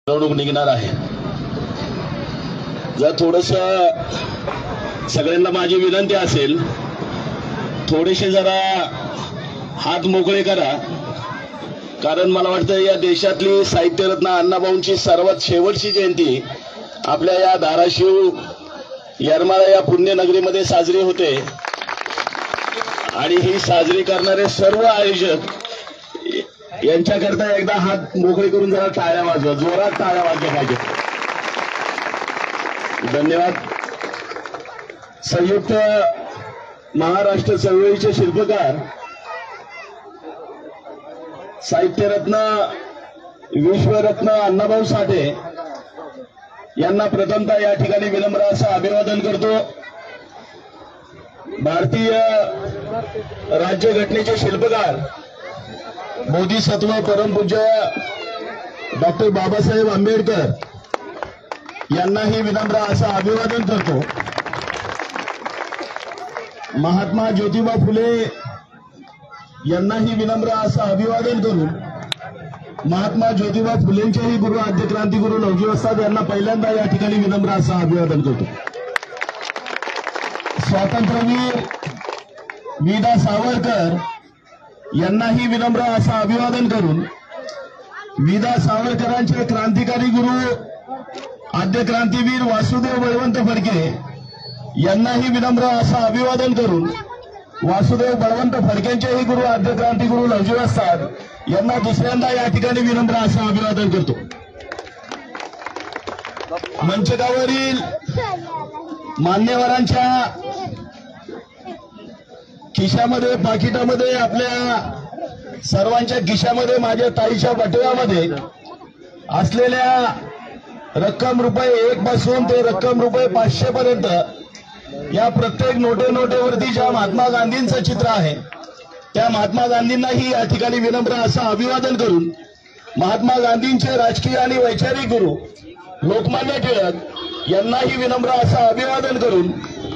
मिरवणूक निघणार आहे। जर थोडस सगळ्यांना माझी विनंती असेल, थोडेसे जरा हात मोकळे करा, कारण मला वाटतं या देशातली साहित्यरत्न अण्णाभाऊंची सर्वात शेवटची जयंती आपल्या या धाराशिव येरमाळा या पुण्यनगरीमध्ये साजरी होते आणि ही साजरी करणारे सर्व आयोजक यांच्याकरता एकदा हात मोकळे करून जरा टाळ्या वाजवा, जोरात टाळ्या वाजल्या पाहिजे। धन्यवाद। संयुक्त महाराष्ट्र चळवळीचे शिल्पकार साहित्यरत्न विश्वरत्न अण्णाभाऊ साठे यांना प्रथमतः या ठिकाणी विनम्र असं अभिवादन करतो। भारतीय राज्यघटनेचे शिल्पकार बोधिसत्व परमपूज्य डॉक्टर बाबासाहेब आंबेडकर यांनाही विनम्र असं अभिवादन करतो। महात्मा ज्योतिबा फुले यांनाही विनम्र असं अभिवादन करून महात्मा ज्योतिबा फुलेंचेही गुरु आद्य क्रांतिगुरु लवजी वस्ताद यांना पहिल्यांदा या ठिकाणी विनम्र असं अभिवादन करतो। स्वातंत्र्यवीर वीदा सावरकर यांनाही विनम्र असं अभिवादन करून वीदा सावरकरांचे क्रांतिकारी गुरु आद्य क्रांतीवीर वासुदेव बळवंत फडके यांनाही विनम्र असं अभिवादन करून वासुदेव बळवंत फडकेंचेही गुरु आद्य क्रांतिगुरु लवजी वस्ताद यांना दुसऱ्यांदा या ठिकाणी विनम्र असं अभिवादन करतो। मंचकावरील मान्यवरांच्या खिशामध्ये पाकिटामध्ये आपल्या सर्वांच्या खिशामध्ये माझ्या ताईच्या बटव्यामध्ये असलेल्या रक्कम ₹1 पासून ते रक्कम ₹500 पर्यंत या प्रत्येक नोटेवरती ज्या महात्मा गांधींचं चित्र आहे त्या महात्मा गांधींनाही या ठिकाणी विनम्र असं अभिवादन करून महात्मा गांधींचे राजकीय आणि वैचारिक गुरु लोकमान्य टिळक यांनाही विनम्र असं अभिवादन करून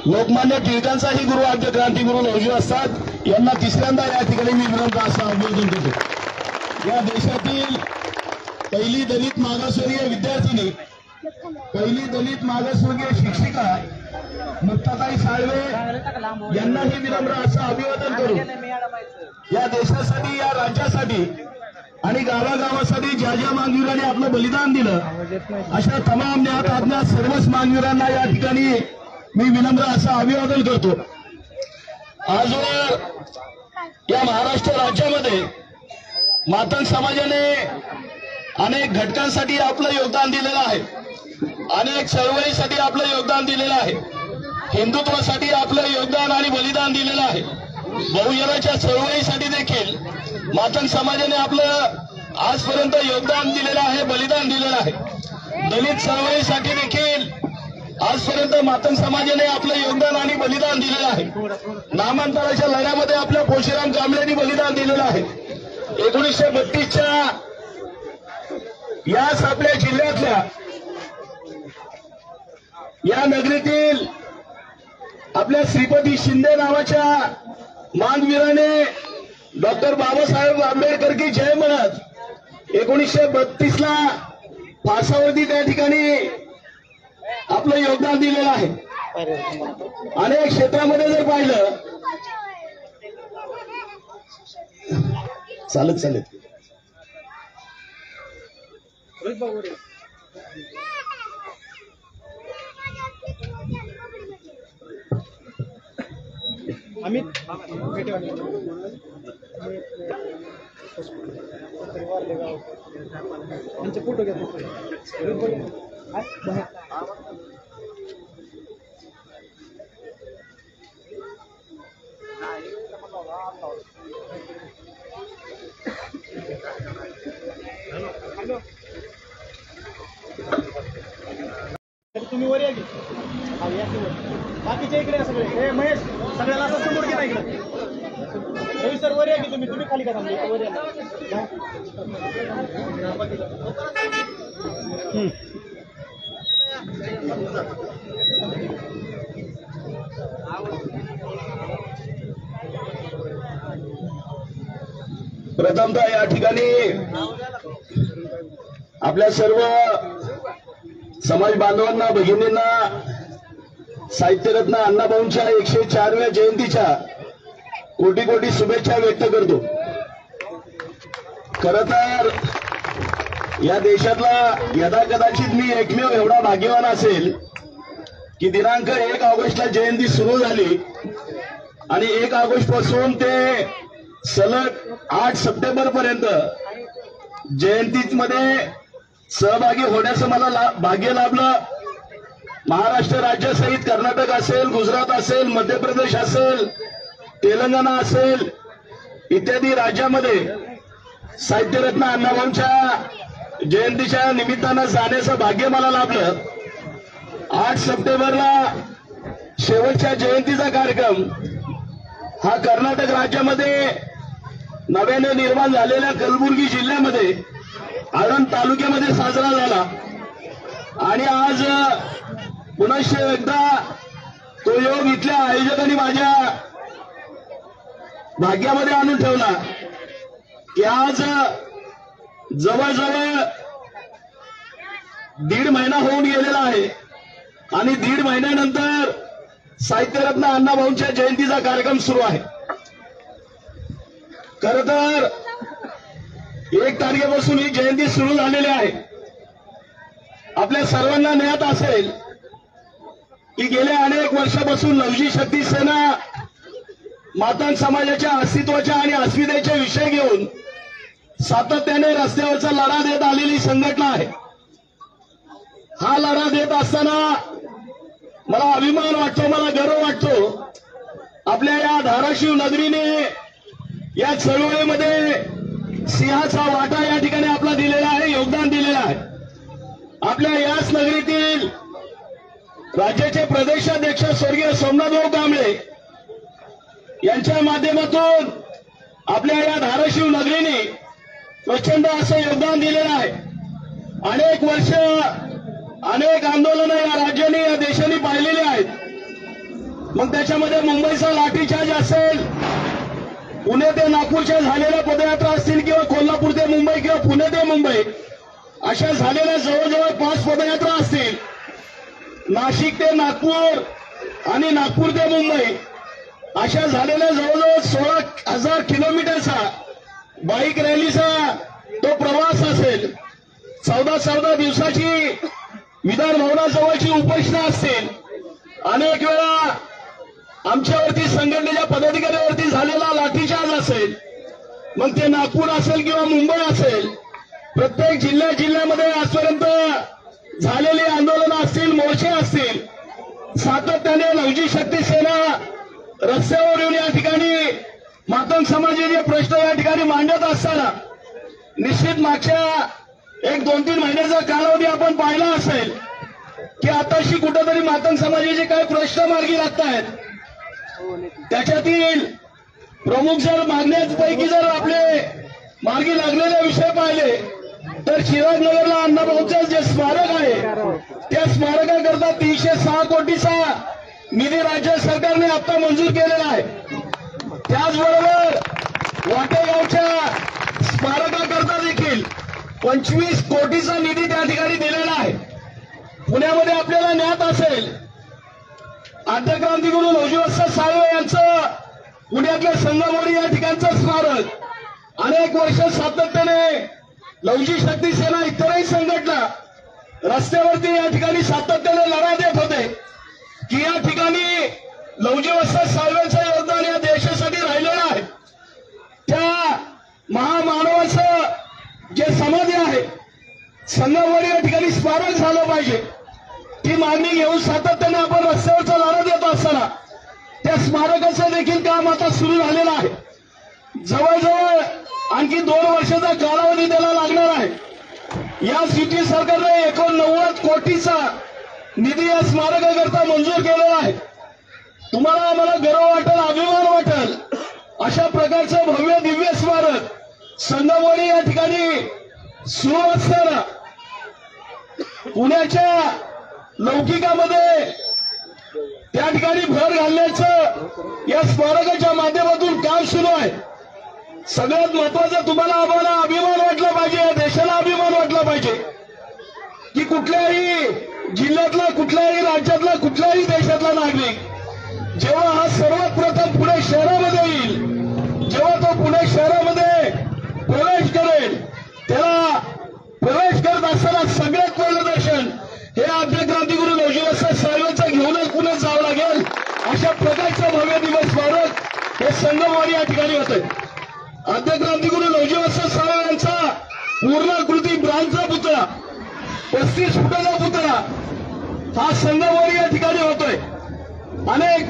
लोकमान्य टिळकांचाही गुरु आद्य क्रांतिगुरु लवजी वस्ताद यांना तिसऱ्यांदा या ठिकाणी मी विनम्र असं अभिवादन करतो। या देशातील पहिली दलित मागासवर्गीय विद्यार्थिनी, पहिली दलित मागासवर्गीय शिक्षिका मुक्ताताई साळवे यांनाही विनम्र असं अभिवादन करून या देशासाठी, या राज्यासाठी आणि गावागावासाठी ज्या ज्या मागणीरांनी आपलं बलिदान दिलं अशा तमाम ज्ञात अज्ञात सर्वच मागणीरांना या ठिकाणी मी विनम्र असं अभिवादन करतो। आजवर या महाराष्ट्र राज्यामध्ये मातंग समाजाने अनेक घटकांसाठी आपलं योगदान दिलेलं आहे, अनेक चळवळीसाठी आपलं योगदान दिलेलं आहे, हिंदुत्वासाठी आपलं योगदान आणि बलिदान दिलेलं आहे। बहुजनाच्या चळवळीसाठी देखील मातंग समाजाने आपलं आजपर्यंत योगदान दिलेलं आहे, बलिदान दिलेलं आहे। दलित चळवळीसाठी देखील आजपर्यंत मातंग समाजाने आपलं योगदान आणि बलिदान दिलेलं आहे। नामांतराच्या लढ्यामध्ये आपल्या पोशीराम कांबळेंनी बलिदान दिलेलं आहे। 1932च्या याच आपल्या जिल्ह्यातल्या या नगरीतील आपल्या श्रीपती शिंदे नावाच्या मानवीराने डॉक्टर बाबासाहेब आंबेडकर की जय म्हणत 1932ला फासावरती त्या ठिकाणी आपलं योगदान दिलेलं आहे। अनेक क्षेत्रामध्ये जर पाहिलं चालत अमित फोटो घ्या। तुम्ही वर या की बाकीच्या इकडे सगळे हे महेश सगळ्याला असं समोर घे ना इकडे सविस्तर वर या की तुम्ही खाली का थांबले वर या। प्रथमतः या ठिकाणी आपल्या सर्व समाज बांधवांना, भगिनींना साहित्यरत्न अण्णाभाऊंच्या 104व्या जयंतीच्या कोटी कोटी शुभेच्छा व्यक्त करतो. खरं तर या देशातला यदाकदाचित मी एकमेव एवढा भाग्यवान असेल की दिनांक 1 ऑगस्टला जयंती सुरू झाली आणि 1 ऑगस्ट पासून ते सलग 8 सप्टेंबर पर्यंत जयंतीमध्ये सहभागी होण्याचं मला भाग्य लाभलं. महाराष्ट्र राज्यासहित कर्नाटक असेल, गुजरात असेल, मध्य प्रदेश असेल, तेलंगणा असेल इत्यादी राज्यामध्ये साहित्यरत्न अण्णाभाऊंच्या जयंतीच्या निमित्तानं जाण्याचं भाग्य मला लाभलं. 8 सप्टेंबरला शेवटच्या जयंतीचा कार्यक्रम हा कर्नाटक राज्यामध्ये नव्याने निर्माण झालेल्या कलबुर्गी जिल्ह्यामध्ये आळंद तालुक्यामध्ये साजरा झाला आणि आज पुनश्च एकदा तो योग इथल्या आयोजकांनी माझ्या भाग्यामध्ये आणून ठेवला की आज जवळजवळ 1.5 महिना होऊन गेलेला आहे आणि 1.5 महिन्यानंतर साहित्यरत्न अण्णाभाऊंच्या जयंतीचा कार्यक्रम सुरू आहे. खरं तर 1 तारखेपासून ही जयंती सुरू झालेली आहे. आपल्या सर्वांना ज्ञात असेल की गेल्या अनेक वर्षापासून लवजी शक्ती सेना मातांग समाजाच्या अस्तित्वाच्या आणि अस्मितेचे विषय घेऊन सातत्याने रस्त्यावरचा लढा देत आलेली संघटना आहे. हा लढा देत असताना मला अभिमान वाटतो, मला गर्व वाटतो. आपल्या या धाराशिव नगरीने या चळवळीमध्ये सिंहाचा वाटा या ठिकाणी आपला दिलेला आहे, योगदान दिलेलं आहे. आपल्या याच नगरीतील राज्याचे प्रदेशाध्यक्ष स्वर्गीय सोमनाथभाऊ कांबळे यांच्या माध्यमातून आपल्या या धाराशिव नगरीने प्रचंड असं योगदान दिलेलं आहे. अनेक वर्ष, अनेक आंदोलनं या राज्याने, या देशाने पाहिलेली आहेत. मग त्याच्यामध्ये मुंबईचा लाठीचार्ज असेल, पुणे ते नागपूरच्या झालेल्या पदयात्रा असतील किंवा कोल्हापूर ते मुंबई किंवा पुणे ते मुंबई अशा झालेल्या जवळजवळ 5 पदयात्रा असतील. नाशिक ते नागपूर आणि नागपूर ते मुंबई अशा झालेल्या जवळजवळ 16,000 किलोमीटरचा बाईक रॅलीचा तो प्रवास असेल. 14 दिवसाची विधान भवनाजवळची उपोषणं असतील. अनेक वेळा आमच्यावरती, संघटनेच्या पदाधिकाऱ्यावरती झालेला लाठीचार्ज असेल, मग ते नागपूर असेल किंवा मुंबई असेल, प्रत्येक जिल्ह्यामध्ये आजपर्यंत झालेली आंदोलनं असतील, मोर्चे असतील, सातत्याने लवजी शक्ती सेना रस्त्यावर येऊन या ठिकाणी मातंग समाजाचे प्रश्न या ठिकाणी मांडत असताना निश्चित मागच्या 1-2-3 महिन्याचा कालावधी आपण पाहिला असेल की आताशी कुठेतरी मातंग समाजाचे काही प्रश्न मार्गी लागत आहेत. त्याच्यातील प्रमुख जर मागण्यांपैकी जर आपले मार्गी लागलेले विषय पाहिले तर शिवाजीनगरला अण्णाभाऊंचं जे स्मारक आहे त्या स्मारकाकरता 306 कोटीचा निधी राज्य सरकारने आता मंजूर केलेला आहे. त्याचबरोबर वाटेगावच्या स्मारकाकरता देखील 25 कोटीचा निधी त्या ठिकाणी दिलेला आहे. पुण्यामध्ये आपल्याला ज्ञात असेल आद्यक्रांतिगुरू लवजी वत्स साळवे यांचं पुण्यातल्या संगमवाडी या ठिकाणचं स्मारक अनेक वर्ष सातत्याने लवजी शक्ती सेना इतरही संघटना रस्त्यावरती या ठिकाणी सातत्याने लढा देत होते की या ठिकाणी लवजी वत्स साळवेंचं योगदान या देशासाठी राहिलेलं आहे. त्या महामानवाचं जे समाधी आहे संगमवाडी या ठिकाणी स्मारक झालं पाहिजे, ती मागणी घेऊन सातत्याने आपण रस्त्यावरचा लढा देत असताना त्या स्मारकाचं देखील काम आता सुरू झालेलं आहे. जवळजवळ आणखी 2 वर्षाचा कालावधी त्याला लागणार आहे. या युती सरकारने 89 कोटीचा निधी या स्मारकाकरता मंजूर केलेला आहे. तुम्हाला आम्हाला गर्व वाटेल, अभिमान वाटेल, अशा प्रकारचं भव्य दिव्य स्मारक संगमवाडी या ठिकाणी सुरू असताना पुण्याच्या लौकिकामध्ये त्या ठिकाणी भर घालण्याचं या स्मारकाच्या माध्यमातून काम सुरू आहे. सगळ्यात महत्वाचं तुम्हाला आम्हाला अभिमान वाटला पाहिजे, या देशाला अभिमान वाटला पाहिजे की कुठल्याही जिल्ह्यातला, कुठल्याही राज्यातला, कुठल्याही देशातला नागरिक जेव्हा हा सर्वात प्रथम पुणे शहरामध्ये येईल, जेव्हा तो पुणे शहरामध्ये प्रवेश करेल, त्याला प्रवेश करत असताना सगळ्यात पहिलं दर्शन हे आद्य क्रांतिगुरू लवजी वसंत साहेबांचं घेऊनच पुणे जावं लागेल. अशा प्रकारचं भव्य दिवस स्मारक हे संगमवाडी या ठिकाणी होतंय. आद्य क्रांतिगुरू लवजी वसंत साहेब यांचा पूर्णाकृती ब्रांजचा पुतळा, 35 फुटाचा पुतळा हा संगमवाडी या ठिकाणी होतोय. अनेक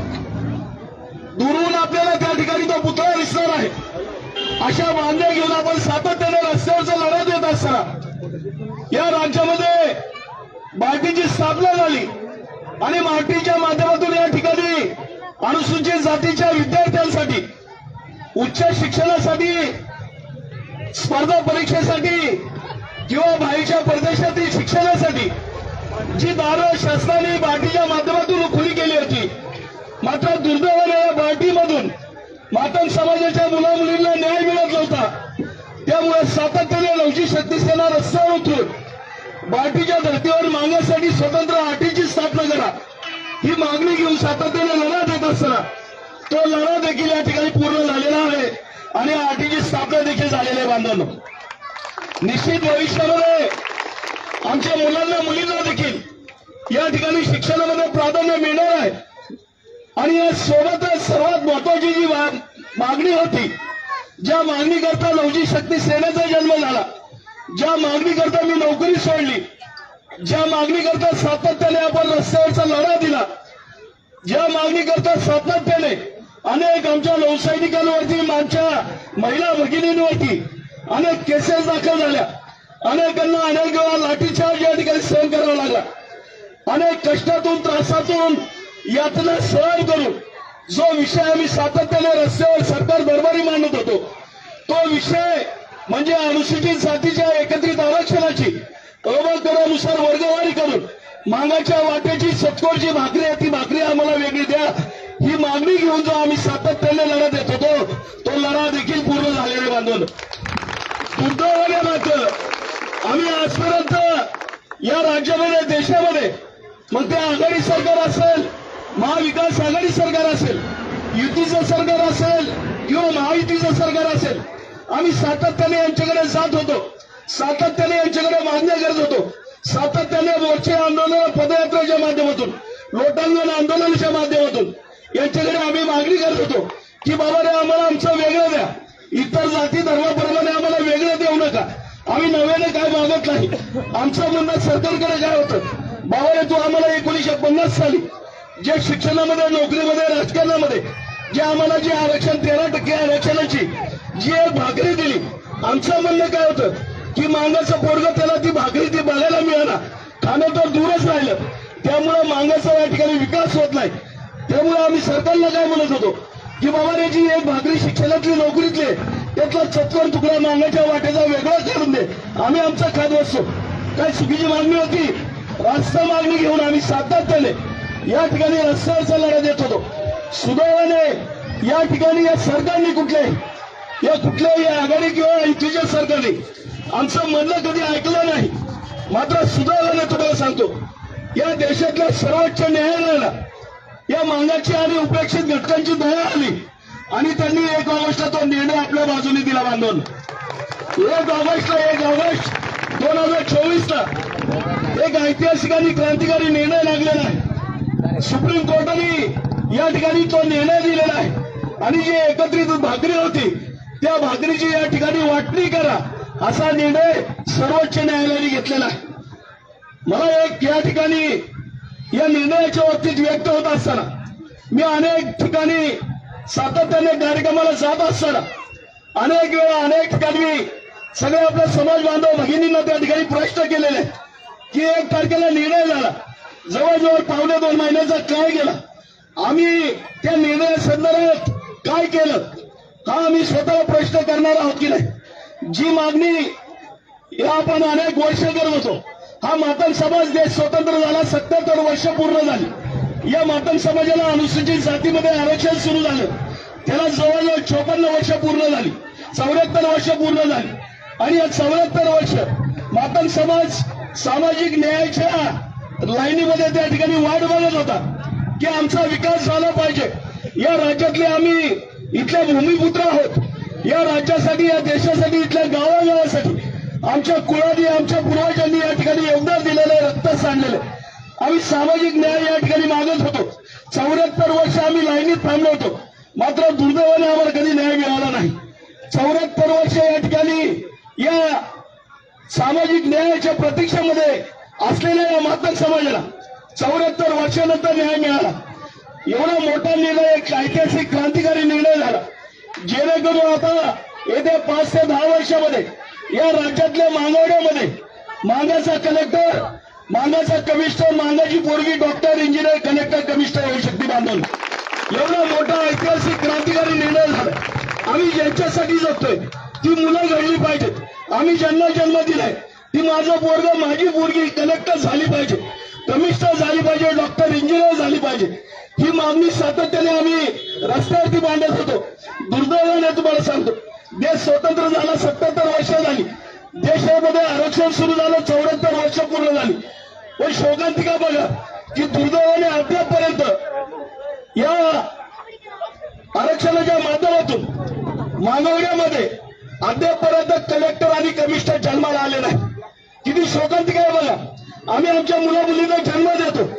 दुरून आपल्याला त्या ठिकाणी तो पुतळा दिसणार आहे. अशा मान्य घेऊन आपण सातत्याने रस्त्यावरचा लढा देत असताना या राज्यामध्ये मार्टीची स्थापना झाली आणि मार्टीच्या माध्यमातून या ठिकाणी अनुसूचित जातीच्या विद्यार्थ्यांसाठी उच्च शिक्षणासाठी, स्पर्धा परीक्षेसाठी किंवा बाहेरच्या परदेशातील शिक्षणासाठी जी दारं शासनाने बार्टीच्या माध्यमातून खुली केली होती, मात्र दुर्दैवाने या बार्टीमधून मातंग समाजाच्या मुला मुलींना न्याय मिळत नव्हता. त्यामुळे सातत्याने लवजी शक्ती सेना रस्त्यावर उतरून बार्टीच्या धर्तीवर मागण्यासाठी स्वतंत्र आटीची स्थापना करा ही मागणी घेऊन सातत्याने लढा देत असताना तो लढा देखील या ठिकाणी पूर्ण झालेला आहे आणि आटीची स्थापना देखील झालेली आहे. बांधवांनो, निश्चित भविष्यामध्ये आमच्या मुलांना मुलींना देखील या ठिकाणी शिक्षणामध्ये प्राधान्य मिळणार आहे. आणि या सोबतच सर्वात महत्वाची जी मागणी होती, ज्या मागणीकरता लवजी शक्ती सेनेचा जन्म झाला, ज्या मागणीकरता मी नोकरी सोडली, ज्या मागणीकरता सातत्याने आपण रस्त्यावरचा लढा दिला, ज्या मागणीकरता सातत्याने अनेक आमच्या नौसैनिकांवरती, आमच्या महिला भगिनींवरती अनेक केसेस दाखल झाल्या, अनेकांना अनेक वेळा लाठीचार्ज या ठिकाणी सहन करावा लागला, अनेक कष्टातून त्रासातून यातना सहन करून जो विषय आम्ही सातत्याने रस्त्यावर सरकार दरबारी मांडत होतो, तो विषय म्हणजे अनुसूचित जातीच्या एकत्रित आरक्षणाची अवकरानुसार वर्गवारी करून मागाच्या वाटेची सतकोरची भाकरी आहे, ती भाकरी आम्हाला वेगळी द्या ही मागणी घेऊन जो आम्ही सातत्याने लढा देत होतो, तो लढा देखील पूर्ण झालेला बांधून दुर्दैवाने मात्र आम्ही आजपर्यंत या राज्यामध्ये, देशामध्ये, मग ते आघाडी सरकार असेल, महाविकास आघाडी सरकार असेल, युतीचं सरकार असेल किंवा महायुतीचं सरकार असेल, आम्ही सातत्याने यांच्याकडे जात होतो, सातत्याने यांच्याकडे मागण्या करत होतो, सातत्याने मोर्चे, आंदोलन, पदयात्रेच्या माध्यमातून, लोटांगण आंदोलनाच्या माध्यमातून यांच्याकडे आम्ही मागणी करत होतो की बाबा रे आम्हाला आमचं वेगळं द्या, इतर जाती धर्माप्रमाणे आम्हाला वेगळं देऊ नका, आम्ही नव्याने काय मागत नाही. आमचं म्हणणं सरकारकडे काय होतं, बाबा रे तू आम्हाला 1950 साली जे शिक्षणामध्ये, नोकरीमध्ये, राजकारणामध्ये जे आम्हाला जे आरक्षण 13% आरक्षणाची जी एक भाकरी दिली, आमचं म्हणणं काय होतं की मांगाचं पोरगं त्याला ती भाकरी ती बघायला मिळाला, खाणं तर दूरच राहिलं. त्यामुळे मांगाचा या ठिकाणी विकास होत नाही. त्यामुळे आम्ही सरकारला काय म्हणत होतो की बाबा रे जी एक भाकरी शिक्षणातली, नोकरीतली त्यातला चतवर तुकडा मांगाच्या वाटेचा वेगळा करून दे, आम्ही आमचा खात बसतो. काय चुकीची मागणी होती? रास्त मागणी घेऊन आम्ही सातत्याने या ठिकाणी रस्त्यावरचा लढा देत होतो. सुदैवाने या ठिकाणी या सरकारने कुठल्याही आघाडी किंवा युतीच्या सरकारने आमचं म्हणणं कधी ऐकलं नाही. मात्र सुदैवाने तुम्हाला सांगतो, या देशातल्या सर्वोच्च न्यायालयाला या मागाची आणि उपेक्षित घटकांची दया आली आणि त्यांनी 1 ऑगस्टला तो निर्णय आपल्या बाजूने दिला. बांधून 1 ऑगस्ट 2024ला एक ऐतिहासिक आणि क्रांतिकारी निर्णय लागलेला आहे. सुप्रीम कोर्टाने या ठिकाणी तो निर्णय दिलेला आहे आणि जी एकत्रित भाकरी होती त्या भाकरीची या ठिकाणी वाटणी करा असा निर्णय सर्वोच्च न्यायालयाने घेतलेला आहे. मला एक या ठिकाणी या निर्णयाच्या बाबतीत व्यक्त होत असताना, मी अनेक ठिकाणी सातत्याने कार्यक्रमाला जात असताना अनेक वेळा अनेक ठिकाणी सगळे आपल्या समाज बांधव भगिनींना त्या ठिकाणी प्रश्न केलेले की 1 तारखेला निर्णय झाला, जवळजवळ 1.5-2 महिन्याचा काय गेला, आम्ही त्या निर्णयासंदर्भात काय केलं हा आम्ही स्वतःला प्रश्न करणार आहोत की नाही. जी मागणी आपण अनेक वर्ष करत होतो, हा मातंग समाज देश स्वतंत्र झाला, 77 वर्ष पूर्ण झाली. या मातंग समाजाला अनुसूचित जातीमध्ये आरक्षण सुरू झालं, त्याला जवळजवळ 54 वर्ष पूर्ण झाली, 74 वर्ष पूर्ण झाली आणि या 74 वर्ष मातंग समाज सामाजिक न्यायाच्या लाईनीमध्ये त्या ठिकाणी वाट बघत होता की आमचा विकास झाला पाहिजे. या राज्यातले आम्ही इथले भूमिपुत्र आहोत. या राज्यासाठी, या देशासाठी, इथल्या गावागावासाठी आमच्या कुळानी, आमच्या पूर्वजांनी या ठिकाणी योगदान दिलेलं आहे, रक्त सांडलेलं आहे. आम्ही सामाजिक न्याय या ठिकाणी मागत होतो. 74 वर्ष आम्ही लाईनीत थांबलो होतो, मात्र दुर्दैवाने आम्हाला कधी न्याय मिळाला नाही. 74 वर्ष या ठिकाणी या सामाजिक न्यायाच्या प्रतीक्षेमध्ये असलेल्या या मातक समाजाला 74 वर्षानंतर न्याय मिळाला. एवढा मोठा निर्णय, एक ऐतिहासिक क्रांतिकारी निर्णय झाला, जेणेकरून आता येत्या 5 ते 10 वर्षामध्ये या राज्यातल्या मांगवड्यामध्ये मांगाचा कलेक्टर, मांगाचा कमिशनर, मांगाची पोरगी डॉक्टर, इंजिनियर, कलेक्टर, कमिशनर होऊ शकते बांधून. एवढा मोठा ऐतिहासिक क्रांतिकारी निर्णय झाला. आम्ही ज्यांच्यासाठी जगतोय ती मुलं घडली पाहिजेत. आम्ही ज्यांना जन्म दिलाय ती माझं पोरग, माझी पोरगी कलेक्टर झाली पाहिजे, कमिशनर झाली पाहिजे, डॉक्टर, इंजिनियर झाली पाहिजे. ही मागणी सातत्याने आम्ही रस्त्यावरती मांडत होतो. दुर्दैवाने तुम्हाला सांगतो, देश स्वतंत्र झाला, 77 वर्ष झाली. देशामध्ये आरक्षण सुरू झालं, 74 वर्ष पूर्ण झाली. पण शोकांतिका बघा की दुर्दैवाने अद्यापपर्यंत या आरक्षणाच्या माध्यमातून मांगवड्यामध्ये अद्यापपर्यंत कलेक्टर आणि कमिशनर जन्माला आले नाही. किती शोकांतिका आहे बघा. आम्ही आमच्या मुलामुलींना जन्म देतो.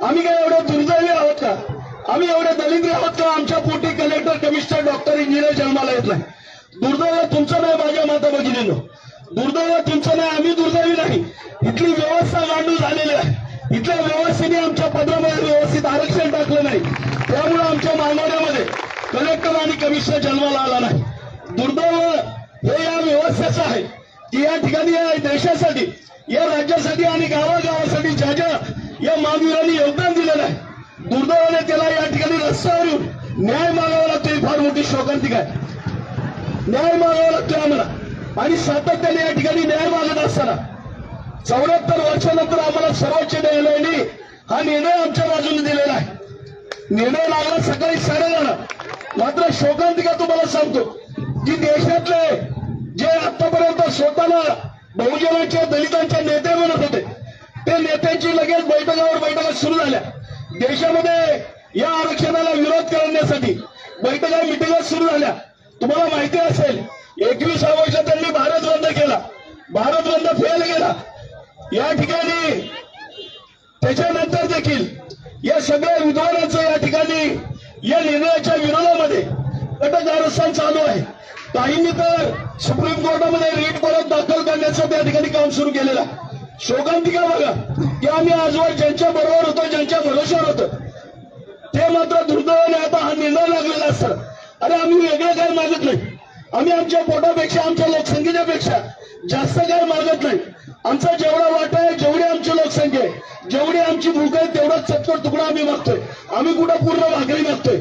आम्ही काय एवढे दुर्दैवी आहोत का? आम्ही एवढे दलिंद्री आहोत का? आमच्या पोटी कलेक्टर, कमिशनर, डॉक्टर, इंजिनियर जन्माला येत नाही. दुर्दैव तुमचं नाही माझ्या माता भगिनींनो, दुर्दैव तुमचं नाही. आम्ही दुर्दैवी नाही. इथली व्यवस्था गांडूळ झालेली आहे. इथल्या व्यवस्थेने आमच्या पत्रामध्ये व्यवस्थित आरक्षण टाकलं नाही, त्यामुळे आमच्या मांगवड्यामध्ये कलेक्टर आणि कमिशनर जन्माला आला नाही. दुर्दैव हे या व्यवस्थेचं आहे की या ठिकाणी, या देशासाठी, या राज्यासाठी आणि गावागावासाठी ज्या ज्या या मागवीरांनी योगदान दिलेलं आहे, दुर्दैवाने त्याला या ठिकाणी रस्त्यावर येऊन न्याय मागावा लागतो. ही फार मोठी शोकांतिका आहे. न्याय मागावा लागतो आम्हाला. आणि सातत्याने या ठिकाणी न्याय मागत असताना 74 वर्षानंतर आम्हाला सर्वोच्च न्यायालयाने हा निर्णय आमच्या बाजूने दिलेला आहे. निर्णय लागला सकाळी 11:30. मात्र शोकांतिका तुम्हाला सांगतो की देशातले जे आतापर्यंत स्वतःला बहुजनांच्या, दलितांच्या नेते म्हणत होते, ते नेत्यांची लगेच बैठका सुरू झाल्या. देशामध्ये या आरक्षणाला विरोध करण्यासाठी बैठका, मिटिंगा सुरू झाल्या. तुम्हाला माहिती असेल 21व्या वर्षात त्यांनी भारत बंद केला. भारत बंद फेल गेला. या ठिकाणी त्याच्यानंतर देखील या सगळ्या विद्वानांचं या ठिकाणी या निर्णयाच्या विरोधामध्ये कटकारस्थान चालू आहे. काहींनी तर सुप्रीम कोर्टामध्ये रिट परत दाखल करण्याचं त्या ठिकाणी काम सुरू केलेलं आहे. शोकांतिका बघा की आम्ही आजवर ज्यांच्या बरोबर होतो, ज्यांच्या भरोश्यावर होतो, ते मात्र दुर्दैवाने आता हा निर्णय लागलेला असतं. अरे आम्ही वेगळं काय मागत नाही. आम्ही आमच्या पोटापेक्षा, आमच्या लोकसंख्येच्या पेक्षा जास्त काय मागत नाही. आमचा जेवढा वाटा आहे, जेवढी आमची लोकसंख्या आहे, जेवढी आमची भूक आहे, तेवढा चतकोर तुकडा आम्ही मागतोय. आम्ही कुठं पूर्ण भाकरी मागतोय.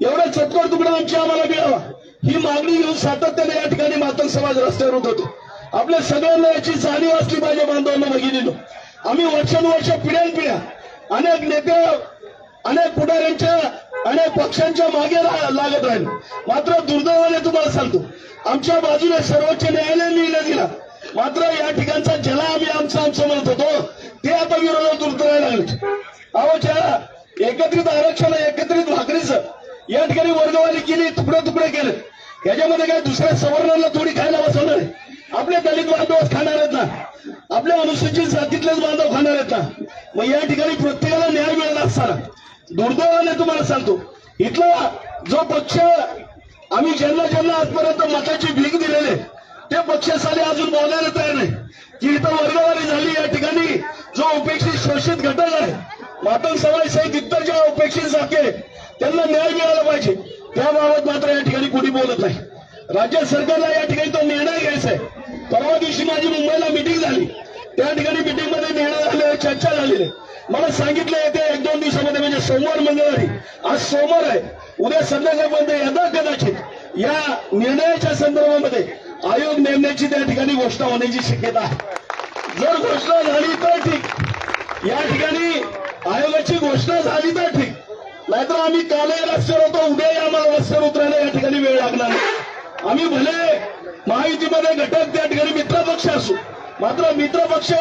एवढा चतकोर तुकडा आमची आम्हाला मिळावा ही मागणी घेऊन सातत्याने या ठिकाणी मातंग समाज रस्त्यावर होतो. आपल्या सगळ्यांना याची जाणीव असली पाहिजे बांधवांना, भगिनींनो. आम्ही वर्षानुवर्ष, पिढ्यानपिढ्या अनेक नेते, अनेक पुढाऱ्यांच्या, अनेक पक्षांच्या मागे लागत राहिलो. मात्र दुर्दैवाने तुम्हाला सांगतो, आमच्या बाजूने सर्वोच्च न्यायालयाने निर्णय दिला. मात्र या ठिकाणचा ज्याला आम्ही आमचं म्हणत होतो ते आता विरोधात उतरायला लागले. अहो, ज्या एकत्रित आरक्षण, एकत्रित भाकरीचं या ठिकाणी वर्गवारी केली, तुकडे केले, याच्यामध्ये काय दुसऱ्या सवर्णाला थोडी खायला बसवणार आहे? आपले दलित बांधव खाणार आहेत ना, आपल्या अनुसूचित जातीतलेच बांधव खाणार आहेत ना. मग या ठिकाणी प्रत्येकाला न्याय मिळाला असताना दुर्दैवाने तुम्हाला सांगतो, इथला जो पक्ष आम्ही ज्यांना आजपर्यंत मताची भीक दिलेले ते पक्षासाठी अजून बोलायला तयार नाही की इथं वर्गवारी झाली. या ठिकाणी जो उपेक्षित, शोषित घटक आहे, मातंग समाज सहित इतर ज्या उपेक्षित जाती त्यांना न्याय मिळाला पाहिजे, त्याबाबत मात्र या ठिकाणी कोणी बोलत नाही. राज्य सरकारला या ठिकाणी तो निर्णय घ्यायचा आहे. परवा दिवशी माझी मुंबईला मिटिंग झाली. त्या ठिकाणी मिटिंगमध्ये निर्णय झाले, चर्चा झालेली. मला सांगितलं येते 1-2 दिवसामध्ये, म्हणजे सोमवार, मंगळवारी, आज सोमवार आहे, उद्या संध्याकाळपर्यंत यदा कदाचित या निर्णयाच्या संदर्भामध्ये आयोग नेमण्याची त्या ठिकाणी घोषणा होण्याची शक्यता आहे. जर घोषणा झाली तर ठीक, या ठिकाणी आयोगाची घोषणा झाली तर ठीक, नाहीतर आम्ही कालही रस्त्यावर होतो, उद्याही आम्हाला रस्त्यावर उतरायला या ठिकाणी वेळ लागणार नाही. आम्ही भले महायुतीमध्ये घटक, त्या ठिकाणी मित्रपक्ष असू, मात्र मित्रपक्ष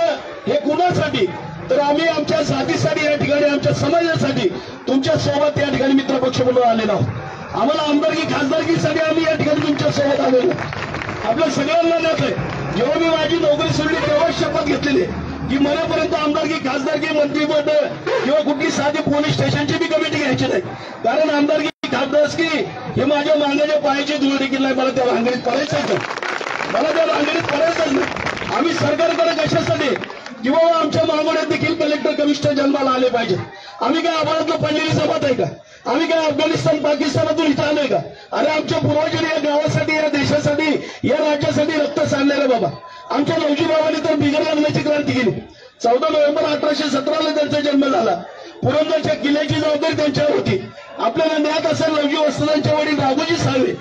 हे कुणासाठी, तर आम्ही आमच्या जातीसाठी या ठिकाणी, आमच्या समाजासाठी तुमच्या सोबत या ठिकाणी मित्रपक्ष म्हणून आलेलो आहोत. आम्हाला आमदारकी खासदारकीसाठी आम्ही या ठिकाणी तुमच्या सोबत आलेलो. आपल्या सगळ्यांना ज्ञात आहे, जेव्हा मी माझी नोकरी सोडली तेव्हा शपथ घेतलेली की मरेपर्यंत आमदारकी खासदारकी मंत्रिपद किंवा कुठली साधी पोलीस स्टेशनची बी कमिटी घ्यायची नाही. कारण आमदारकी खासदारकी हे माझ्या मांगाच्या पायाची धूळ देखील नाही. मला त्या भांगडीत पडायचंच नाही, मला त्या भांगडीत पडायचंच नाही. आम्ही सरकारकडे कशासाठी किंवा आमच्या मागोड्यात देखील कलेक्टर कमिशनर जन्माला आले पाहिजे. आम्ही काय आभाळातलं पडलेली जमात आहे का? आम्ही काय अफगाणिस्तान पाकिस्तानातून इथं आलोय का? अरे आमच्या पूर्वजांनी या गावासाठी, या देशासाठी, या राज्यासाठी रक्त सांडलेलं बाबा. आमच्या लवजी बाबांनी तर बिगर लग्नाची क्रांती केली. 14 नोव्हेंबर 1817 त्यांचा जन्म झाला. पुरंदरच्या किल्ल्याची जबाबदारी त्यांच्यावर होती. आपल्याला ज्ञात असेल, लवजी वस्त्रांचे वडील राघोजी साळवे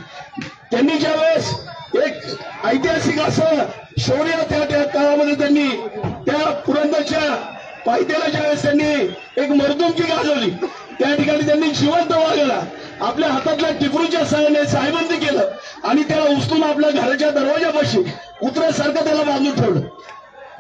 त्यांनी ज्या वेळेस एक ऐतिहासिक असं शौर्य त्या काळामध्ये त्यांनी त्या पुरंदरच्या पायथ्याला ज्यावेळेस त्यांनी एक मर्दुमकी गाजवली, त्या ठिकाणी त्यांनी जिवंत वागला. आपल्या हातातल्या टिपरूच्या साहाय्याने सायबंदी केलं आणि त्याला उचलून आपल्या घराच्या दरवाजापाशी कुत्र्यासारखं त्याला बांधून ठेवलं.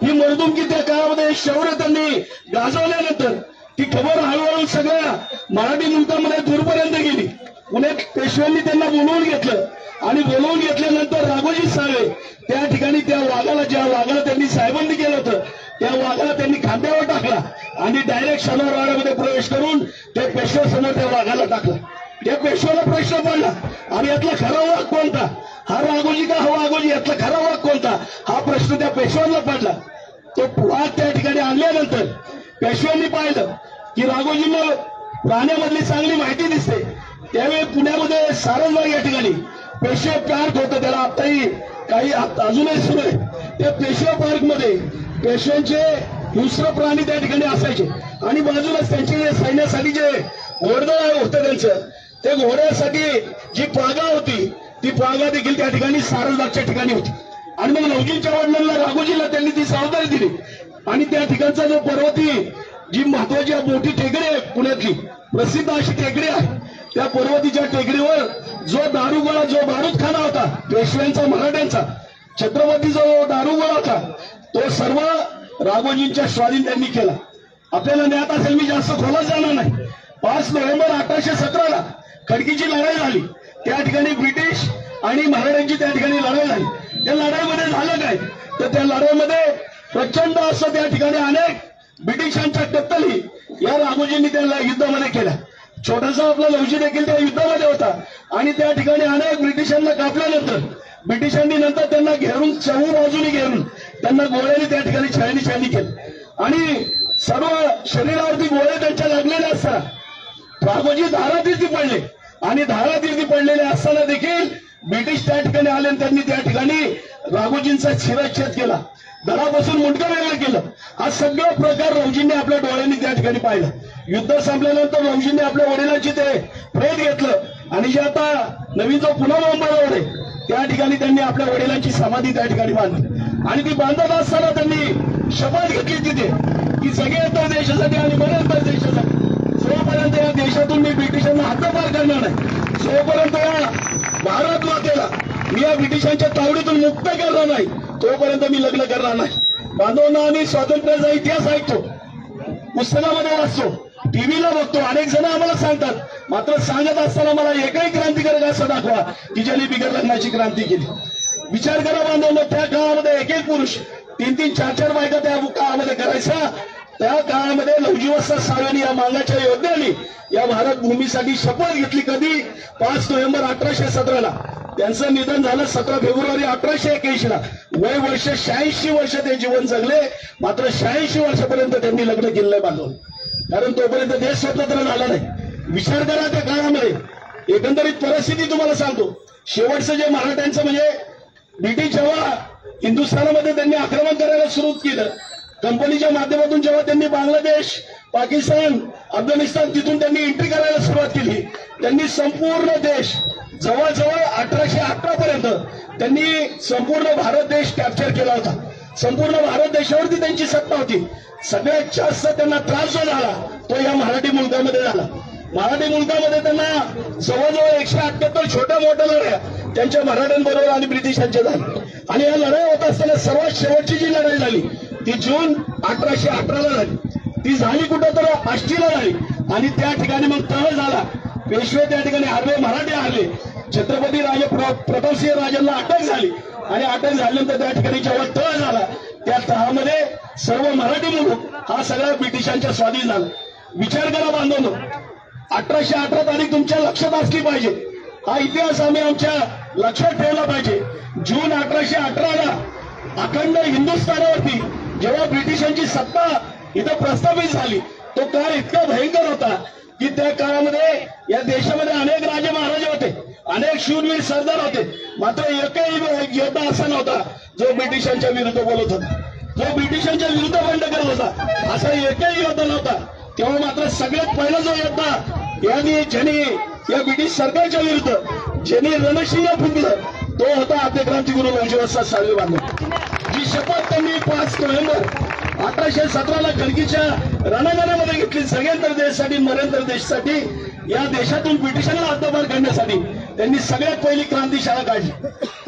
ही मर्दुमकी त्या काळामध्ये शौर्य त्यांनी गाजवल्यानंतर ती खबर हळूहळू सगळ्या मराठी मुलकामध्ये दूरपर्यंत गेली. पुण्यात पेशव्यांनी त्यांना बोलवून घेतलं आणि बोलवून घेतल्यानंतर राघोजी साळवे त्या ठिकाणी त्या वाघाला, ज्या वाघाला त्यांनी सायबंदी केलं होतं, त्या वाघाला त्यांनी खांद्यावर टाकला आणि डायरेक्ट शनिवारवाड्यामध्ये प्रवेश करून त्या पेशव्यासमोर त्या वाघाला टाकला. त्या पेशव्याला प्रश्न पडला, आणि यातला खरा वाघ कोणता? हा राघोजी का हा वाघोजी? यातला खरा वाघ कोणता? हा प्रश्न त्या पेशव्याला पडला. तो वाघ त्या ठिकाणी आणल्यानंतर पेशव्यांनी पाहिलं की राघोजींना प्राण्यामधली चांगली माहिती दिसते. त्यावेळी पुण्यामध्ये सारसबाग या ठिकाणी पेशवे पार्क होतं, त्याला आताही काही अजूनही सुरू आहे. त्या पेशवे पार्कमध्ये पेशव्यांचे हिंस्र प्राणी त्या ठिकाणी असायचे आणि बाजूलाच त्यांचे जे सैन्यासाठी जे घोडदळ होतं त्यांचं, त्या घोड्यासाठी जी पागा होती ती पागा देखील त्या ठिकाणी सारसबागच्या ठिकाणी होती. आणि मग लवजींच्या वडिलांना, राघोजीला त्यांनी ती जबाबदारी दिली आणि त्या ठिकाणचा जो पर्वती, जी महत्वाची मोठी टेकडी आहे, पुण्यातली प्रसिद्ध अशी टेकडी आहे, त्या पर्वतीच्या टेकडीवर जो दारुगोळा, जो बारूदखाना होता पेशव्यांचा, मराठ्यांचा छत्रपती, जो दारुगोळा होता, तो सर्व राघोजींच्या स्वाधीन त्यांनी केला. आपल्याला ज्ञात असेल, मी जास्त खोलात जाणार नाही, 5 नोव्हेंबर 1817 खडकीची लढाई झाली. त्या ठिकाणी ब्रिटिश आणि मराठ्यांची त्या ठिकाणी लढाई झाली. त्या लढाईमध्ये झालं काय, तर त्या लढाईमध्ये प्रचंड असं त्या ठिकाणी अनेक ब्रिटिशांच्या कत्तली या राघोजींनी त्या युद्धामध्ये केल्या. छोटासा आपला लवजी देखील त्या युद्धामध्ये होता आणि त्या ठिकाणी अनेक ब्रिटिशांना कापल्यानंतर ब्रिटिशांनी नंतर त्यांना घेरून, चहू बाजूने घेरून त्यांना गोळ्याने त्या ठिकाणी छायनी केलं आणि सर्व शरीरावरती गोळे त्यांच्या लागलेले असताना राघोजी धारातीर्थी पडले आणि धारातीर्थी पडलेले असताना देखील ब्रिटिश त्या ठिकाणी आले आणि त्यांनी त्या ठिकाणी राघोजींचा शिरच्छेद केला, धडापासून मुंडकं वेगळं केलं. हा सगळा प्रकार लवजींनी आपल्या डोळ्यांनी त्या ठिकाणी पाहिलं. युद्ध संपल्यानंतर लवजींनी आपल्या वडिलांची ते प्रेत घेतलं आणि जे आता नवीन जो पुन्हा मुंबई रोड आहे त्या ठिकाणी त्यांनी आपल्या वडिलांची समाधी त्या ठिकाणी बांधली आणि ती बांधत असताना त्यांनी शपथ घेतली तिथे की जगेतर देशासाठी आणि मरेतर देशासाठी. जोपर्यंत या देशातून मी ब्रिटिशांना हद्दपार करणार नाही, जोपर्यंत या भारत मातेला मी या ब्रिटिशांच्या तावडीतून मुक्त करणार नाही, तोपर्यंत मी लग्न करणार नाही. बांधवांना आम्ही स्वातंत्र्याचा इतिहास ऐकतो, पुस्तकामध्ये वाचतो, टीव्हीला बघतो, अनेक जण आम्हाला सांगतात. मात्र सांगत असताना मला एकही क्रांतिकारक असं दाखवा की ज्यांनी बिगर लग्नाची क्रांती केली. विचार करा बांधवांना, त्या काळामध्ये एक एक पुरुष 3-3, 4-4 बायका त्या काळामध्ये करायचा. त्या काळामध्ये लवजी वस्त्र साळवेंनी, या मांगाच्या योद्ध्यांनी या भारत भूमीसाठी शपथ घेतली. कधी? 5 नोव्हेंबर 1817 त्यांचं निधन झालं 17 फेब्रुवारी 1881 वय वर्ष 86 वर्ष ते जीवन जगले. मात्र 86 वर्षापर्यंत त्यांनी लग्न केलं बांधून, कारण तोपर्यंत देश स्वतंत्र झाला नाही. विचार करा त्या काळामध्ये एकंदरीत परिस्थिती तुम्हाला सांगतो. शेवटचं जे मराठ्यांचं म्हणजे ब्रिटिश जेव्हा हिंदुस्थानामध्ये त्यांनी आक्रमण करायला सुरू केलं, कंपनीच्या माध्यमातून जेव्हा त्यांनी बांगलादेश, पाकिस्तान, अफगाणिस्तान तिथून त्यांनी एंट्री करायला सुरुवात केली, त्यांनी संपूर्ण देश जवळजवळ 1818 पर्यंत त्यांनी संपूर्ण भारत देश कॅप्चर केला होता. संपूर्ण भारत देशावरती त्यांची सत्ता होती. सगळ्यात जास्त त्यांना त्रास जो झाला तो या मराठी मुलकामध्ये झाला. मराठी मुलकामध्ये त्यांना जवळजवळ 178 छोट्या मोठ्या लढ्या त्यांच्या मराठ्यांबरोबर आणि ब्रिटिशांच्या झाल्या. आणि या लढाई होत असताना सर्वात शेवटची जी लढाई झाली ती जून 1818ला झाली. ती झाली कुठं तर आष्टीला झाली आणि त्या ठिकाणी मग तह झाला. पेशवे त्या ठिकाणी हरले, मराठे हरले. छत्रपती राजे प्रतापसिंह राजांना अटक झाली आणि अटक झाल्यानंतर त्या ठिकाणी जेव्हा तह झाला त्या तहामध्ये सर्व मराठी मुलूक हा सगळा ब्रिटिशांच्या स्वाधीन झाला. विचार करा बांधवनो, 1818 तारीख तुमच्या लक्षात असली पाहिजे. हा इतिहास आम्ही आमच्या लक्षात ठेवला पाहिजे. जून 1818ला अखंड हिंदुस्थानावरती जेव्हा ब्रिटिशांची सत्ता इथं प्रस्थापित झाली तो काळ इतका भयंकर होता की त्या काळामध्ये या देशामध्ये अनेक राजे महाराजे होते, अनेक शूरवीर सरदार होते, मात्र एकही योद्धा असा नव्हता जो ब्रिटिशांच्या विरुद्ध बोलत होता, जो ब्रिटिशांच्या विरुद्ध बंड करत होता. असा एकही योद्धा नव्हता. तेव्हा मात्र सगळ्यात पहिला जो योद्धा ज्यांनी या ब्रिटिश सरकारच्या विरुद्ध ज्यांनी रणशिंग फुंकलं तो होता आद्य क्रांतिगुरू लवजीवनराव साळवे बांधव. जी शपथ त्यांनी 5 नोव्हेंबर 1817ला कणकीच्या रणांगणामध्ये घेतली. सगळ्यांतर देशासाठी, मरेंतर देशासाठी, या देशातून ब्रिटिशांना हद्दपार करण्यासाठी त्यांनी सगळ्यात पहिली क्रांतीशाळा काढली.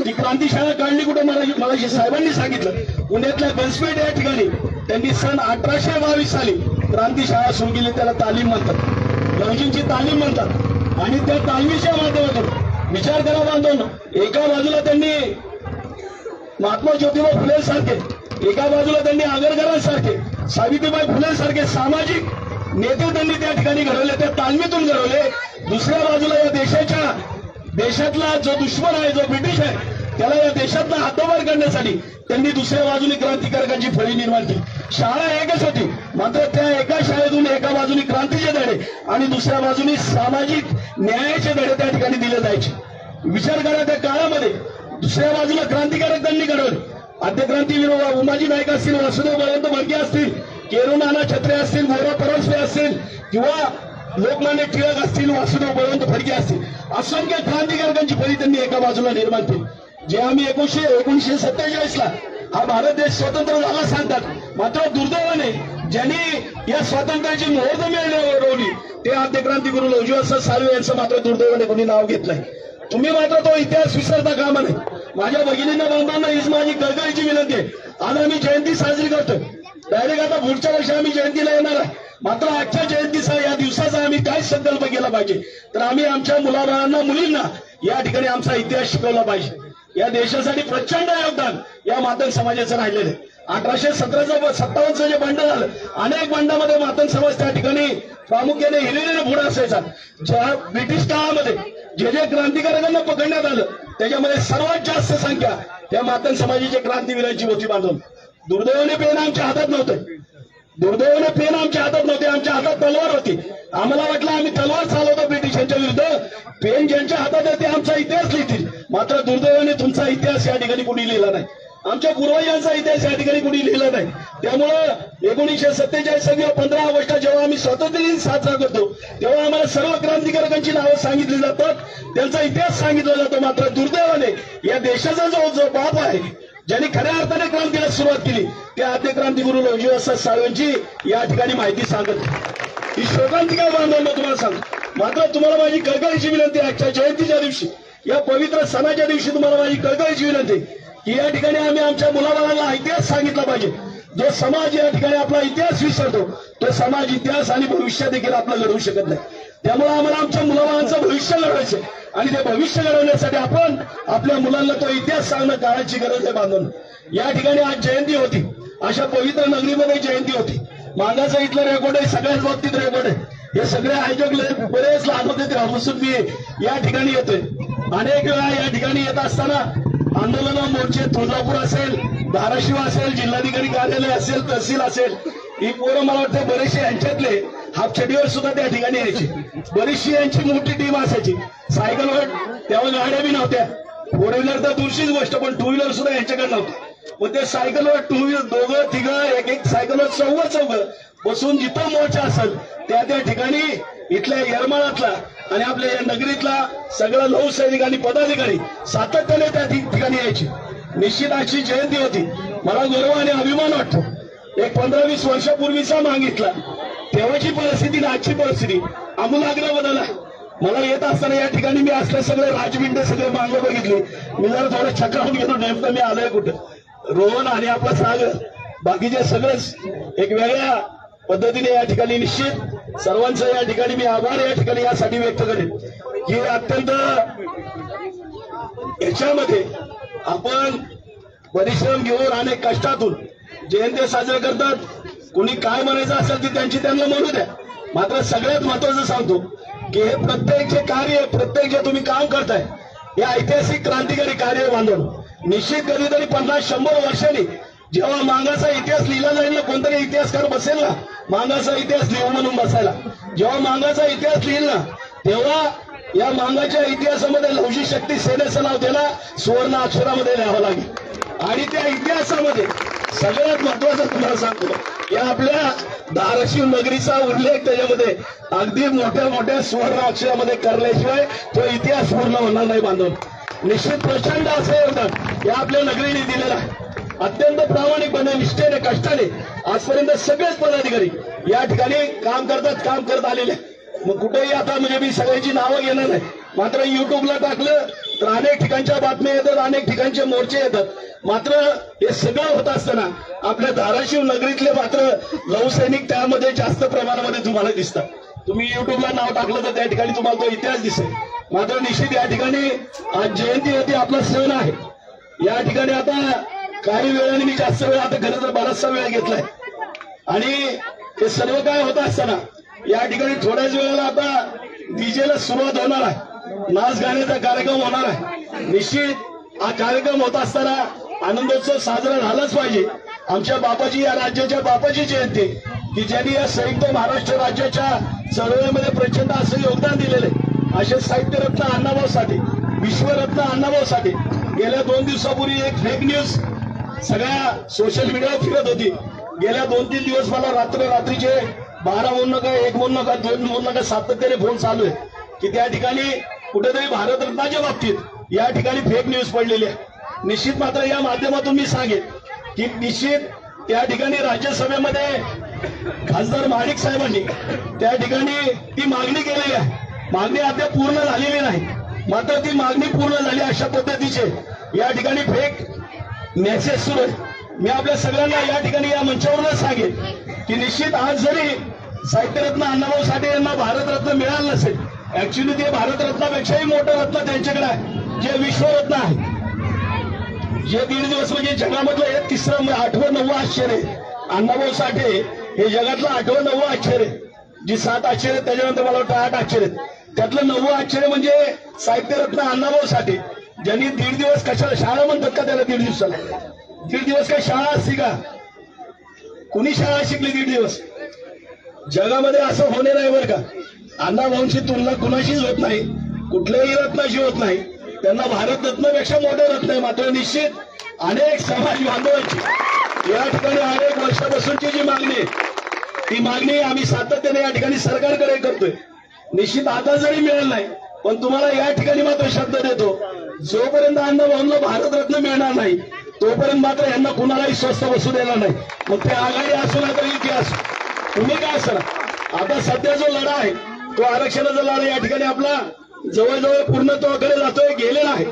ती क्रांतीशाळा काढली कुठं मलाशी साहेबांनी सांगितलं, पुण्यातल्या गंजपेठ या ठिकाणी त्यांनी सन 1822 साली क्रांतीशाळा सुरू केली. त्याला तालीम म्हणतात, लवजींची तालीम म्हणतात. आणि त्या तालमीच्या माध्यमातून विचार करा बांधवून, एका बाजूला त्यांनी महात्मा ज्योतिबा फुले सारखे, एका बाजूला त्यांनी आगरकरांसारखे, सावित्रीबाई फुले सारखे सामाजिक नेते त्यांनी त्या ठिकाणी घडवले, त्या तालमीतून घडवले. दुसऱ्या बाजूला या देशातला जो दुश्मन आहे, जो ब्रिटिश आहे, त्याला या देशातला हद्दपार करण्यासाठी त्यांनी दुसऱ्या बाजूने क्रांतिकारकांची फळी निर्माण केली. शाळा एकच होती, मात्र त्या एका शाळेतून एका बाजूने क्रांतीचे धडे आणि दुसऱ्या बाजूने सामाजिक न्यायाचे धडे त्या ठिकाणी दिले जायचे. विचार करा, त्या काळामध्ये दुसऱ्या बाजूला क्रांतिकारक त्यांनी घडवले. आद्यक्रांतीवीर उमाजी नाईक असतील, वासुदेव बळवंत फडके असतील, केरू नाना छत्रे असतील, मोरा परांजपे असतील किंवा लोकमान्य टिळक असतील, वासुदेव बळवंत फडके असतील, असंख्य क्रांतिकारकांची फळी त्यांनी एका बाजूला निर्माण केली. जे आम्ही 1947ला हा भारत देश स्वतंत्र झाला सांगतात, मात्र दुर्दैवाने ज्यांनी या स्वातंत्र्याची मोहरदमी मिळवली ते आद्यक्रांतिगुरू लवजीवनराव साळवे यांचं मात्र दुर्दैवाने कोणी नाव घेत नाही. तुम्ही मात्र तो इतिहास विसरता कामा नये. माझ्या भगिनींना, बांधवांना हीच माझी कळकळीची विनंती आहे. आज आम्ही जयंती साजरी करतोय, डायरेक्ट आता पुढच्या वर्षी आम्ही जयंतीला येणार आहे, मात्र आजच्या जयंतीचा, या दिवसाचा आम्ही काय संकल्प केला पाहिजे तर आम्ही आमच्या मुलाबाळांना, मुलींना या ठिकाणी आमचा इतिहास शिकवला पाहिजे. या देशासाठी प्रचंड योगदान या मातंग समाजाचं राहिलेलं आहे. 1857 जे बंड झालं, अनेक बंडामध्ये मातंग समाज त्या ठिकाणी प्रामुख्याने हिरिरीने पुढे असायचा. ज्या ब्रिटिश काळामध्ये जे क्रांतिकारकांना पकडण्यात आलं त्याच्यामध्ये सर्वात जास्त संख्या त्या मातंग समाजाच्या क्रांतीवीरांची होती. बांधून दुर्दैवाने पेन आमच्या हातात नव्हते, दुर्दैवाने पेन आमच्या हातात नव्हते, आमच्या हातात तलवार होती. आम्हाला वाटलं आम्ही तलवार चालवतो ब्रिटिशांच्या विरुद्ध, पेन ज्यांच्या हातात आहे ते आमचा इतिहास लिहितील. मात्र दुर्दैवाने तुमचा इतिहास या ठिकाणी कुणी लिहिला नाही, आमच्या पूर्वजांचा इतिहास या ठिकाणी कुणी लिहिला नाही. त्यामुळं 1947 किंवा 15 ऑगस्ट जेव्हा आम्ही स्वातंत्र्य दिन साजरा करतो तेव्हा आम्हाला सर्व क्रांतिकारकांची नावं सांगितली जातात, त्यांचा इतिहास सांगितला जातो. मात्र दुर्दैवाने या देशाचा जो बाप आहे, ज्यांनी खऱ्या अर्थाने क्रांतीला सुरुवात केली, त्या आद्य क्रांतिगुरू लवजीवनराव साळवेंची या ठिकाणी माहिती सांगत ही शोकांतिका बांधवांना तुम्हाला सांगतो. मात्र तुम्हाला माझी कळकळीची विनंती आहे, आजच्या जयंतीच्या दिवशी, या पवित्र सणाच्या दिवशी तुम्हाला माझी कळकळीची विनंती की या ठिकाणी आम्ही आमच्या मुलाबाळांना इतिहास सांगितला पाहिजे. जो समाज या ठिकाणी आपला इतिहास विसरतो तो समाज इतिहास आणि भविष्य देखील आपला घडवू शकत नाही. त्यामुळे आम्हाला आमच्या मुलाबाळांचं भविष्य घडवायचं आणि ते भविष्य घडवण्यासाठी आपण आपल्या मुलांना तो इतिहास सांगणं काळाची गरज आहे. बांधून या ठिकाणी आज जयंती होती, अशा पवित्र नगरीमध्ये जयंती होती. मागाचं इथलं रेकॉर्ड आहे, सगळ्याच बाबतीत रेकॉर्ड आहे. हे सगळे आयोजक बरेच लहान होते तेव्हापासून मी या ठिकाणी येतोय. अनेक वेळा या ठिकाणी येत असताना आंदोलन मोर्चे, तुळजापूर असेल, धाराशिव असेल, जिल्हाधिकारी कार्यालय असेल, तहसील असेल, ही पोरं मला वाटतं बरेचसे यांच्यातले हाफ छडीवर सुद्धा त्या ठिकाणी यायची. बरीचशी यांची मोठी टीम असायची. सायकलवर तेव्हा गाड्या बी नव्हत्या, 4 व्हीलर तर दूरचीच गोष्ट, पण 2 व्हीलर सुद्धा यांच्याकडे नव्हतं. मग ते सायकलवर 2 व्हीलर दोघं तिघं एक सायकलवर चौघं बसून जिथं मोर्चा असेल त्या ठिकाणी इथल्या येरमाळ्यातला आणि आपल्या या नगरीतला सगळं नौसैनिक आणि पदाधिकारी सातत्याने त्या ठिकाणी यायचे. निश्चित अशी जयंती होती. मला गर्व आणि अभिमान वाटतो. एक 15-20 वर्षापूर्वीचा मागितला तेव्हाची परिस्थिती आणि आजची परिस्थिती आमूलाग्र बदल आहे. मला येत असताना या ठिकाणी मी असले सगळे राजविंडे सगळे मागं बघितली. मी जरा थोडं चक्रावून गेलो, नेमकं मी आलोय कुठं. रोहन आणि आपला सागर बाकीचे सगळेच एक वेगळ्या पद्धतीने या ठिकाणी निश्चित सर्वांचं या ठिकाणी मी आभार या ठिकाणी यासाठी व्यक्त करेन की अत्यंत याच्यामध्ये आपण परिश्रम घेऊन अनेक कष्टातून जयंती साजरे करतात. कोणी काय म्हणायचं असेल ती त्यांची त्यांना म्हणू द्या. मात्र सगळ्यात महत्वाचं सांगतो की हे प्रत्येक जे कार्य, प्रत्येक जे तुम्ही काम करताय हे ऐतिहासिक क्रांतिकारी कार्य बांधून निश्चित कधीतरी 50-100 वर्षांनी जेव्हा मांगाचा इतिहास लिहिला जाईल ना, कोणतरी इतिहासकार बसेल ना मांगाचा इतिहास लिहू म्हणून बसायला, जेव्हा मांगाचा इतिहास लिहिल ना तेव्हा या मांगाच्या इतिहासामध्ये लवजी शक्ती सेनेचं नाव त्याला सुवर्ण अक्षरामध्ये लिहावं लागेल. आणि त्या इतिहासामध्ये सगळ्यात महत्वाचं तुम्हाला सांगतो या आपल्या धाराशिव नगरीचा उल्लेख त्याच्यामध्ये अगदी मोठ्या मोठ्या सुवर्ण अक्षरामध्ये करल्याशिवाय तो इतिहास पूर्ण होणार नाही बांधून. निश्चित प्रचंड असं योगदान या आपल्या नगरीने दिलेलं आहे. अत्यंत प्रामाणिकपणे, निष्ठेने, कष्टाने आजपर्यंत सगळेच पदाधिकारी या ठिकाणी काम करत आलेले. मग कुठेही आता म्हणजे मी सगळ्यांची नावं घेणार नाही, मात्र युट्यूबला टाकलं तर अनेक ठिकाणच्या बातम्या येतात, अनेक ठिकाणचे मोर्चे येतात. मात्र हे सगळं होत असताना आपल्या धाराशिव नगरीतले मात्र लौसैनिक त्यामध्ये जास्त प्रमाणामध्ये तुम्हाला दिसतात. तुम्ही युट्यूबला नाव टाकलं तर त्या ठिकाणी तुम्हाला तो इतिहास दिसेल. मात्र निश्चित या ठिकाणी आज जयंती होती, आपला सण आहे. या ठिकाणी आता काही वेळाने मी जास्त वेळ, आता खरं तर बराचसा वेळ घेतलाय आणि हे सर्व काय होत असताना या ठिकाणी थोड्याच वेळेला आता डीजेला सुरुवात होणार आहे, नाच गाण्याचा कार्यक्रम होणार आहे. निश्चित हा कार्यक्रम होत असताना आनंदोत्सव साजरा झालाच पाहिजे. आमच्या बापाजी, या राज्याच्या बापाची जयंती की ज्यांनी या संयुक्त महाराष्ट्र राज्याच्या चळवळीमध्ये प्रचंड असं योगदान दिलेलं आहे. असे साहित्यरत्न अण्णाभाऊ साठे, विश्वरत्न अण्णाभाऊ साठे. गेल्या 2 दिवसापूर्वी एक फेक न्यूज सगळ्या सोशल मीडियावर फिरत होती. गेल्या 2-3 दिवस मला रात्रीचे 12 म्हणून नका, 1 म्हणून नका, 2 म्हणून नका, सातत्याने फोन चालू आहे की त्या ठिकाणी कुठेतरी भारतरत्नाच्या बाबतीत या ठिकाणी फेक न्यूज पडलेली आहे. निश्चित मात्र या माध्यमातून मी सांगेन की निश्चित त्या ठिकाणी राज्यसभेमध्ये खासदार महाडिक साहेबांनी त्या ठिकाणी ती मागणी केलेली आहे. मागणी अद्याप पूर्ण झालेली नाही, मात्र ती मागणी पूर्ण झाली अशा पद्धतीचे या ठिकाणी फेक मेसेज सुरू आहे. मी आपल्या सगळ्यांना या ठिकाणी या मंचावरूनच सांगेन की निश्चित आज जरी साहित्यरत्न अण्णाभाऊ साठे यांना भारतरत्न मिळालं नसेल, ऍक्च्युली ते भारतरत्नापेक्षाही मोठं रत्न त्यांच्याकडे आहे जे विश्वरत्न आहे. जे 1.5 दिवस म्हणजे जगामधलं हे 3रं 8वं 9वं आश्चर्य आहे. अण्णाभाऊ साठे हे जगातलं 8वं 9वं आश्चर्य. जी 7 आश्चर्य त्याच्यानंतर मला वाटतं 8 आश्चर्य, त्यातलं 9वं आश्चर्य म्हणजे साहित्यरत्न अण्णाभाऊ साठे ज्यांनी 1.5 दिवस कशाला शाळा म्हणतात का त्याला 1.5 दिवसाला? 1.5 दिवस काय शाळा असती का? कुणी शाळा शिकली 1.5 दिवस? जगामध्ये असं होणे नाही बरं का. अण्णाभाऊंची तुलना कुणाशीच होत नाही, कुठल्याही रत्नाशी होत नाही. त्यांना भारतरत्नापेक्षा मोठं रत्न आहे. मात्र निश्चित अनेक समाज बांधवांची या ठिकाणी अनेक वर्षापासूनची जी मागणी आहे ती मागणी आम्ही सातत्याने या ठिकाणी सरकारकडे करतोय. निश्चित आता जरी मिळेल नाही, पण तुम्हाला या ठिकाणी मात्र शब्द देतो, जोपर्यंत अण्णाभाऊंना भारतरत्न मिळणार नाही तोपर्यंत मात्र यांना कुणालाही स्वस्त बसू देणार नाही. मग ते आघाडी असो ना तर इतिहास तुम्ही काय असणार. आता सध्या जो लढा आहे तो आरक्षणाचा लढा या ठिकाणी आपला जवळजवळ पूर्णत्वाकडे जातोय, गेलेला आहे.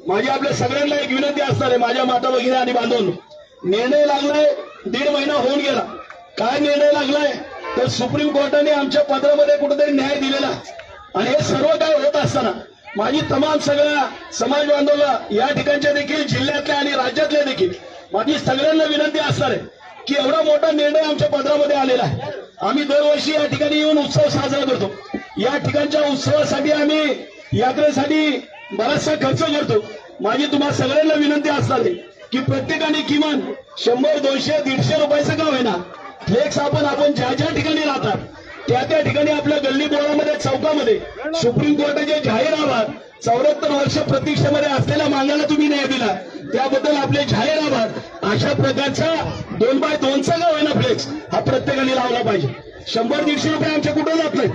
माझी आपल्या सगळ्यांना एक विनंती असणार आहे, माझ्या माता भगिनी आणि बांधवांनो, निर्णय लागलाय 1.5 महिना होऊन गेला. काय निर्णय लागलाय तर सुप्रीम कोर्टाने आमच्या पत्रामध्ये कुठेतरी न्याय दिलेला आणि हे सर्व काय होत असताना माझी तमाम सगळ्या समाज बांधवांना या ठिकाणच्या देखील जिल्ह्यातल्या आणि राज्यातल्या देखील माझी सगळ्यांना विनंती असणार आहे की एवढा मोठा निर्णय आमच्या पत्रामध्ये आलेला आहे. आम्ही दरवर्षी या ठिकाणी येऊन उत्सव साजरा करतो. या ठिकाणच्या उत्सवासाठी आम्ही यात्रेसाठी बराचसा खर्च करतो. माझी तुम्हाला सगळ्यांना विनंती असणार आहे की प्रत्येकाने किमान 100, 200, 150 रुपयाचं का होईना फ्लेक्स आपण ज्या ज्या ठिकाणी राहतात त्या ठिकाणी आपल्या गल्ली बोळामध्ये, चौकामध्ये सुप्रीम कोर्टाचे जाहीर आभार. 74 वर्ष प्रतीक्षेमध्ये असलेल्या मागाला तुम्ही न्याय दिला त्याबद्दल आपले जाहीर आभार. अशा प्रकारचा 2x2चा का होईना फ्लेक्स हा प्रत्येकाने लावला पाहिजे. 100-150 रुपये आमच्या कुठं जात नाही.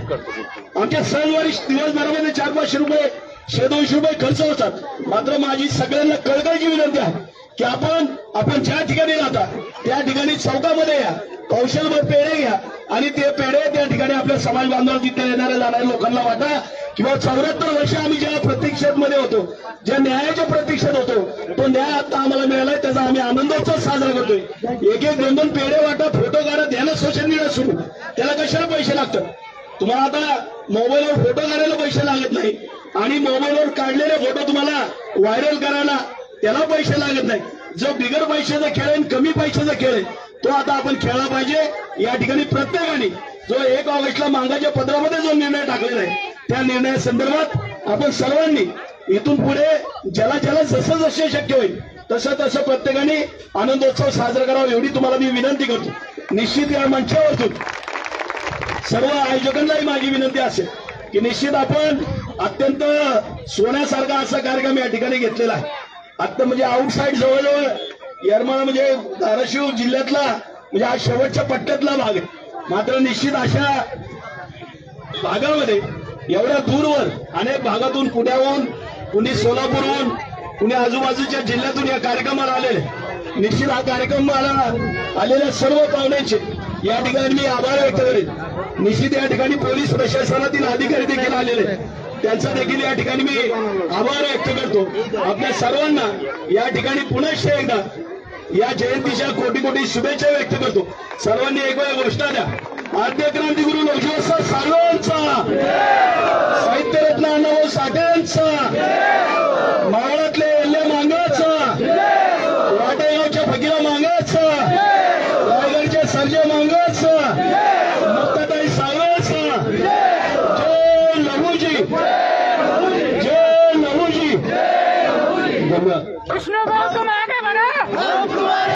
आमच्या सणवारी दिवसभरामध्ये 400-500 रुपये, 100-200 रुपये खर्च होतात. मात्र माझी सगळ्यांना कळकळीची विनंती आहे की आपण ज्या ठिकाणी राहता त्या ठिकाणी चौकामध्ये या, कौशलभर पेढे घ्या आणि ते पेढे त्या ठिकाणी आपल्या समाज बांधव तिथे येणाऱ्या जाणाऱ्या लोकांना वाटा. किंवा 74 वर्ष आम्ही ज्या प्रतीक्षेमध्ये होतो, ज्या न्यायाच्या प्रतीक्षेत होतो, तो न्याय आता आम्हाला मिळालाय, त्याचा आम्ही आनंदोत्सव साजरा करतोय. एक एक 2-2 पेढे वाटा, फोटो काढा, द्यायला सोशल मीडिया सुरू. त्याला कशाला पैसे लागतात? तुम्हाला आता मोबाईलवर फोटो काढायला पैसे लागत नाही आणि मोबाईलवर काढलेले फोटो तुम्हाला व्हायरल करायला त्याला पैसे लागत नाही. जो बिगर पैशाचा खेळ आहे, कमी पैशाचा खेळ आहे, तो आता आपण खेळला पाहिजे. या ठिकाणी प्रत्येकाने जो 1 ऑगस्टला मांगाच्या पत्रामध्ये जो निर्णय टाकलेला आहे, त्या निर्णयासंदर्भात आपण सर्वांनी इथून पुढे ज्याला ज्याला जसं जसे शक्य होईल तसं तसं प्रत्येकाने आनंदोत्सव साजरा करावा, एवढी तुम्हाला मी विनंती करतो. निश्चित या मंचावरतून सर्व आयोजकांनाही माझी विनंती असेल की निश्चित आपण अत्यंत सोन्यासारखा असा कार्यक्रम या ठिकाणी घेतलेला आहे. आता म्हणजे आउटसाईड जवळजवळ येरमाळा म्हणजे धाराशिव जिल्ह्यातला म्हणजे हा शेवटच्या पट्ट्यातला भाग आहे. मात्र निश्चित अशा भागामध्ये एवढ्या दूरवर अनेक भागातून, पुण्याहून, कुणी सोलापूरहून, कुणी आजूबाजूच्या जिल्ह्यातून या कार्यक्रमाला आलेले. निश्चित हा कार्यक्रमाला आलेल्या सर्व पाहुण्यांचे या ठिकाणी मी आभार व्यक्त करेन. निश्चित या ठिकाणी पोलीस प्रशासनातील अधिकारी देखील आलेले, त्यांचा देखील या ठिकाणी मी आभार व्यक्त करतो. आपल्या सर्वांना या ठिकाणी पुन्हा एकदा या जयंतीच्या कोटी कोटी शुभेच्छा व्यक्त करतो. सर्वांनी एक वेळ घोषणा द्या. आद्य क्रांतिगुरु लोकशास्त्र साहेबांचा, साहित्यरत्न अण्णाभाऊ साठेंचा, मावळातले एल्ले मांगाचा, वाटेगावच्या फकीरा मांगाचा, रायगडच्या सर्जे मांगाचा, मुक्ताताई सावळाचा. जय लहूजी, जय लहूजी. धन्यवाद.